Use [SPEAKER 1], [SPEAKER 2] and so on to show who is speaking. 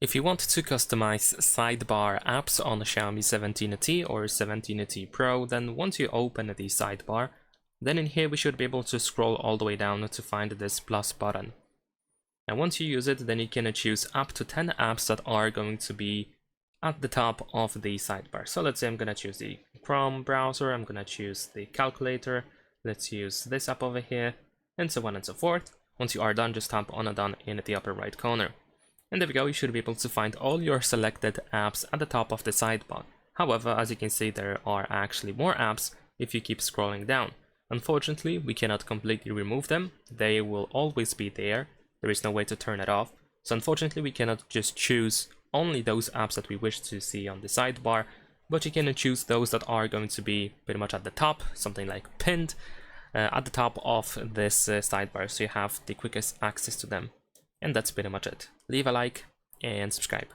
[SPEAKER 1] If you want to customize sidebar apps on the Xiaomi 17T or 17T Pro, then once you open the sidebar, then in here we should be able to scroll all the way down to find this plus button. And once you use it, then you can choose up to 10 apps that are going to be at the top of the sidebar. So let's say I'm gonna choose the Chrome browser, I'm gonna choose the calculator, let's use this app over here, and so on and so forth. Once you are done, just tap on done in the upper right corner. And there we go, you should be able to find all your selected apps at the top of the sidebar. However, as you can see, there are actually more apps if you keep scrolling down. Unfortunately, we cannot completely remove them. They will always be there. There is no way to turn it off. So unfortunately, we cannot just choose only those apps that we wish to see on the sidebar, but you can choose those that are going to be pretty much at the top, something like pinned, at the top of this sidebar, so you have the quickest access to them. And that's pretty much it. Leave a like and subscribe.